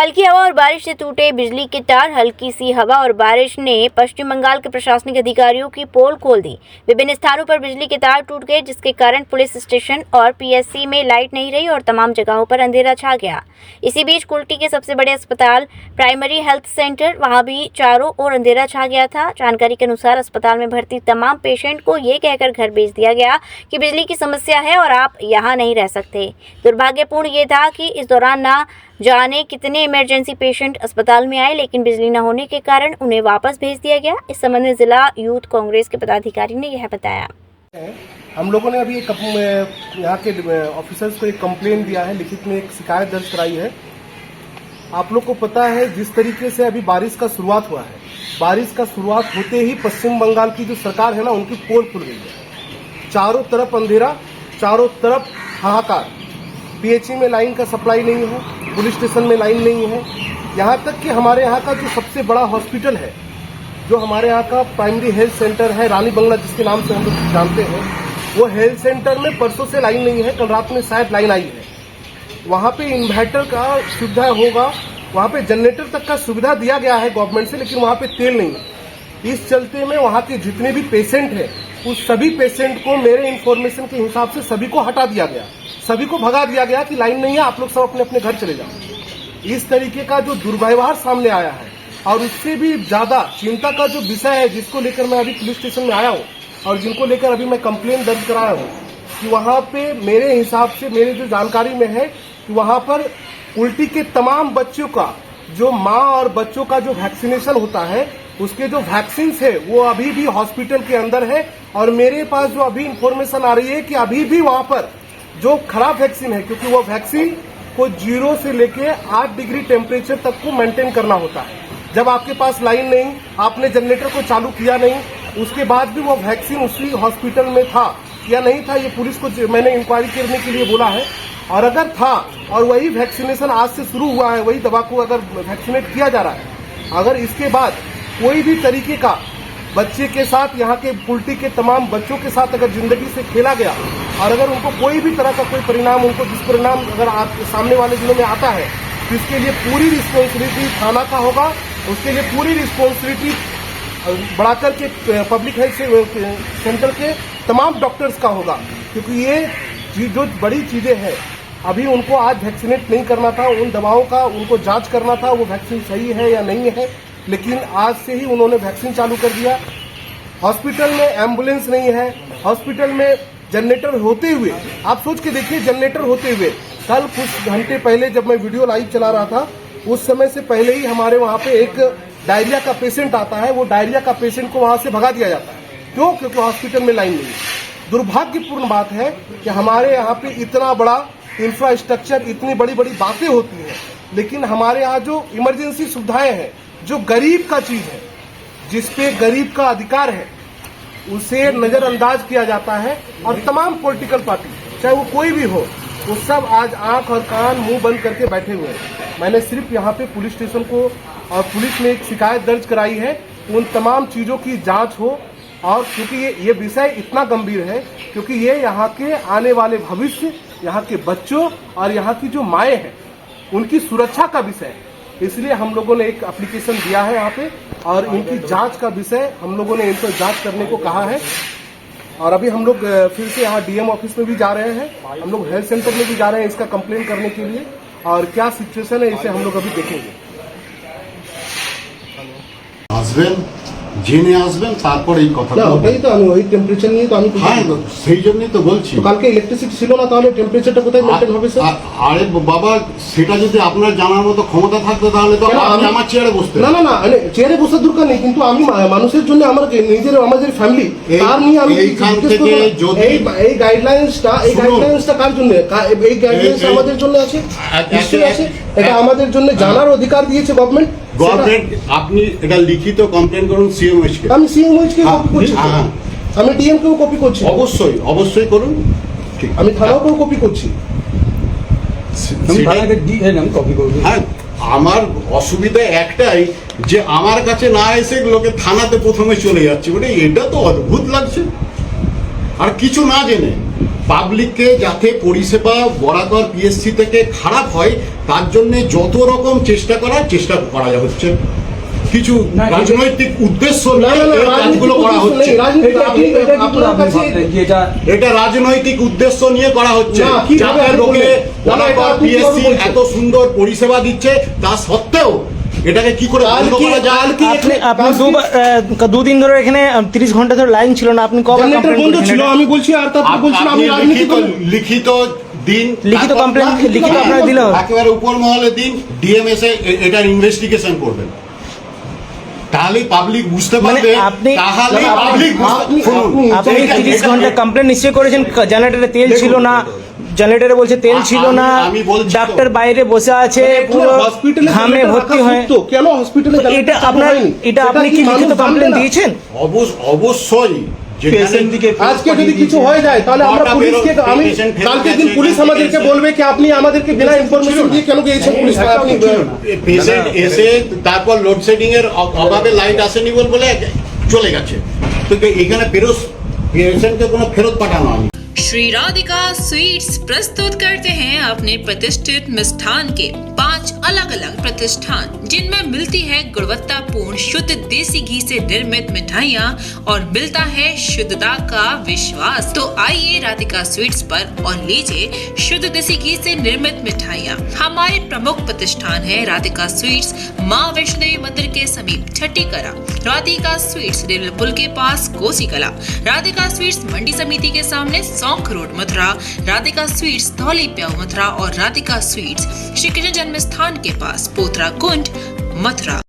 हल्की हवा और बारिश से टूटे बिजली के तार। हल्की सी हवा और बारिश ने पश्चिम बंगाल के प्रशासनिक अधिकारियों की पोल खोल दी। विभिन्न स्थानों पर बिजली के तार टूट गए, जिसके कारण पुलिस स्टेशन और पीएससी में लाइट नहीं रही और तमाम जगहों पर अंधेरा छा गया। इसी बीच कुल्टी के सबसे बड़े अस्पताल प्राइमरी हेल्थ सेंटर, वहां भी चारों ओर अंधेरा छा गया था। जानकारी के अनुसार अस्पताल में भर्ती तमाम पेशेंट को ये कहकर घर भेज दिया गया कि बिजली की समस्या है और आप यहाँ नहीं रह सकते। दुर्भाग्यपूर्ण ये था कि इस दौरान ना जाने कितने इमरजेंसी पेशेंट अस्पताल में आए, लेकिन बिजली न होने के कारण उन्हें वापस भेज दिया गया। इस संबंध में जिला यूथ कांग्रेस के पदाधिकारी ने यह बताया। हम लोगों ने अभी यहाँ के ऑफिसर्स को एक कंप्लेन दिया है, लिखित में एक शिकायत दर्ज कराई है। आप लोग को पता है जिस तरीके से अभी बारिश का शुरुआत हुआ है, बारिश का शुरुआत होते ही पश्चिम बंगाल की जो सरकार है ना, उनकी पोल खुल गई है। चारों तरफ अंधेरा, चारों तरफ हाहाकार। पीएचई में लाइन का सप्लाई नहीं है, पुलिस स्टेशन में लाइन नहीं है। यहाँ तक कि हमारे यहाँ का जो सबसे बड़ा हॉस्पिटल है, जो हमारे यहाँ का प्राइमरी हेल्थ सेंटर है, रानी बंगला जिसके नाम से हम लोग जानते हैं, वो हेल्थ सेंटर में परसों से लाइन नहीं है। कल रात में शायद लाइन आई है। वहाँ पे इन्वर्टर का सुविधा होगा, वहाँ पे जनरेटर तक का सुविधा दिया गया है गवर्नमेंट से, लेकिन वहाँ पे तेल नहीं है। इस चलते में वहाँ के जितने भी पेशेंट हैं, उस सभी पेशेंट को मेरे इन्फॉर्मेशन के हिसाब से सभी को हटा दिया गया, सभी को भगा दिया गया कि लाइन नहीं है, आप लोग सब अपने अपने घर चले जाओ। इस तरीके का जो दुर्व्यवहार सामने आया है, और उससे भी ज्यादा चिंता का जो विषय है, जिसको लेकर मैं अभी पुलिस स्टेशन में आया हूँ और जिनको लेकर अभी मैं कंप्लेन दर्ज कराया हूँ, कि वहाँ पे मेरे हिसाब से, मेरे जो जानकारी में है कि वहाँ पर उल्टी के तमाम बच्चों का, जो माँ और बच्चों का जो वैक्सीनेशन होता है, उसके जो वैक्सीन है वो अभी भी हॉस्पिटल के अंदर है। और मेरे पास जो अभी इंफॉर्मेशन आ रही है कि अभी भी वहाँ पर जो खराब वैक्सीन है, क्योंकि वो वैक्सीन को 0 से लेके 8 डिग्री टेम्परेचर तक को मेंटेन करना होता है। जब आपके पास लाइन नहीं, आपने जनरेटर को चालू किया नहीं, उसके बाद भी वो वैक्सीन उसी हॉस्पिटल में था या नहीं था, ये पुलिस को मैंने इंक्वायरी करने के लिए बोला है। और अगर था और वही वैक्सीनेशन आज से शुरू हुआ है, वही दवा को अगर वैक्सीनेट किया जा रहा है, अगर इसके बाद कोई भी तरीके का बच्चे के साथ, यहाँ के कुल्टी के तमाम बच्चों के साथ अगर जिंदगी से खेला गया और अगर उनको कोई भी तरह का कोई परिणाम, उनको दुष्परिणाम अगर आपके सामने वाले दिनों में आता है, तो इसके लिए पूरी रिस्पॉन्सिबिलिटी थाना का होगा। उसके लिए पूरी रिस्पॉन्सिबिलिटी बढ़ाकर के पब्लिक हेल्थ सेंटर के तमाम डॉक्टर्स का होगा, क्योंकि ये जो बड़ी चीजें हैं, अभी उनको आज वैक्सीनेट नहीं करना था, उन दवाओं का उनको जांच करना था, वो वैक्सीन सही है या नहीं है, लेकिन आज से ही उन्होंने वैक्सीन चालू कर दिया। हॉस्पिटल में एम्बुलेंस नहीं है, हॉस्पिटल में जनरेटर होते हुए, आप सोच के देखिए, जनरेटर होते हुए, कल कुछ घंटे पहले जब मैं वीडियो लाइव चला रहा था, उस समय से पहले ही हमारे वहाँ पे एक डायरिया का पेशेंट आता है, वो डायरिया का पेशेंट को वहाँ से भगा दिया जाता है। क्यों? क्योंकि हॉस्पिटल में लाइन नहीं है। दुर्भाग्यपूर्ण बात है कि हमारे यहाँ पे इतना बड़ा इंफ्रास्ट्रक्चर, इतनी बड़ी बड़ी बातें होती हैं, लेकिन हमारे यहाँ जो इमरजेंसी सुविधाएं हैं, जो गरीब का चीज है, जिसपे गरीब का अधिकार है, उसे नजरअंदाज किया जाता है। और तमाम पॉलिटिकल पार्टी, चाहे वो कोई भी हो, वो सब आज आंख और कान मुंह बंद करके बैठे हुए हैं। मैंने सिर्फ यहाँ पे पुलिस स्टेशन को और पुलिस में एक शिकायत दर्ज कराई है, उन तमाम चीजों की जांच हो। और क्योंकि ये विषय इतना गंभीर है, क्योंकि ये यहाँ के आने वाले भविष्य, यहाँ के बच्चों और यहाँ की जो माएँ हैं, उनकी सुरक्षा का विषय है। इसलिए हम लोगों ने एक एप्लीकेशन दिया है यहाँ पे, और इनकी जांच का विषय हम लोगों ने इनको जांच करने को कहा है। और अभी हम लोग फिर से यहाँ डीएम ऑफिस में भी जा रहे हैं, हम लोग हेल्थ सेंटर में भी जा रहे हैं इसका कंप्लेन करने के लिए, और क्या सिचुएशन है इसे हम लोग अभी देखेंगे। জেনে আসবেন, তারপর এই কথা না, ওটাই তো আমি ওই টেম্পারেচার নিয়ে তো আমি হ্যাঁ, সেই জন্যই তো বলছি। তো কালকে ইলেকট্রিসিটি ছিল না, তাহলে টেম্পারেচারটা কোথায় মেইনটেইন হবে স্যার? আরে বাবা, সেটা যদি আপনার জানার মতো ক্ষমতা থাকতো তাহলে তো আপনি আমার চেয়ারে বসতেন। না না না, চেয়ারে বসার দরকার নেই, কিন্তু আমি মানুষের জন্য, আমার নিজের, আমাদের ফ্যামিলি, তার নিয়ে আমি এইখান থেকে যদি এই গাইডলাইন্সটা কার জন্য? এই গাইডলাইন্স আমাদের জন্য আছে, নিশ্চয়ই আছে। এটা আমাদের জন্য জানার অধিকার দিয়েছে গভর্নমেন্ট। আপনি এটা লিখিত কমপ্লেন করুন সিএমএইচ কে। আমি সিএমএইচ কে কপি করছি, আমি ডিএম কেও কপি করছি। অবশ্যই অবশ্যই করুন, ঠিক। আমি থানাকেও কপি করছি। হ্যাঁ, আমার অসুবিধা একটাই যে আমার কাছে না এসে লোকে থানাতে প্রথমে চলে যাচ্ছে, মানে এটা তো অদ্ভুত লাগছে। আর কিছু না জেনে পাবলিককে যাতে পরিষেবা বরাকর পিএসসি থেকে খারাপ হয় তার জন্য যত রকম চেষ্টা করা হচ্ছে। কিছু রাজনৈতিক উদ্দেশ্য নিয়ে এই কাজগুলো করা হচ্ছে। এটা রাজনৈতিক উদ্দেশ্য নিয়ে করা হচ্ছে, যাতে লোকে বরাকর পিএসসি এত সুন্দর পরিষেবা দিচ্ছে তা সত্ত্বেও এটাকে কি করে বন্ধ করা যায়? আপনি দুদিন ধরে এখানে 30 ঘন্টা ধরে লাইন ছিল না, আপনি কবে বন্ধ ছিল? আমি বলছি আর তারপর বলছিলাম আমি রাজনীতি করি। লিখিত দিন, লিখিত কমপ্লেন লিখিত আপনারা দিলেন, একেবারে উপর মহলে দিন, ডিএমএস এ এটার ইনভেস্টিগেশন করবেন, তাহলেই পাবলিক বুঝতে পারবে। আপনি 30 ঘন্টা কমপ্লেন নিশ্চয় করেছেন, জেনারেটরে তেল ছিল না, জেনারেটরে বলছে তেল ছিল না, ডাক্তার বাইরে বসে আছে পুরো ঘামে ভর্তি হয়। কেন হসপিটালে এটা আপনি কি লিখিত কমপ্লেন দিয়েছেন? অবশ্যই। আজকে যদি কিছু হয়ে যায় তাহলে আমরা পুলিশকে, আমি কালকে দিন পুলিশ আমাদেরকে বলবে কি আপনি আমাদেরকে বিনা ইনফরমেশন দিয়ে কেন গিয়েছেন পুলিশ? পেশেন্ট এসে তারপর লোডশেডিং এর অভাবে লাইট আসেনি বলে চলে গেছে, তো এখানে পেশেন্টকে কোনো ফেরত পাঠানো হয়নি। श्री राधिका स्वीट्स प्रस्तुत करते हैं अपने प्रतिष्ठित मिष्ठान के 5 अलग अलग प्रतिष्ठान, जिनमें मिलती है गुणवत्तापूर्ण शुद्ध देसी घी से निर्मित मिठाइयाँ और मिलता है शुद्धता का विश्वास। तो आइए राधिका स्वीट्स पर और लीजिए शुद्ध देसी घी से निर्मित मिठाइयाँ। हमारे प्रमुख प्रतिष्ठान है राधिका स्वीट्स, माँ वैष्णो देवी मंदिर के समीप छठी कला, राधिका स्वीट्स रेलवे पुल के पास कोसी कला, राधिका स्वीट्स मंडी समिति के सामने सौंख रोड मथुरा, राधिका स्वीट्स धौली प्याऊ मथुरा और राधिका स्वीट्स श्री कृष्ण जन्म स्थान के पास पोथरा कुंड मथुरा।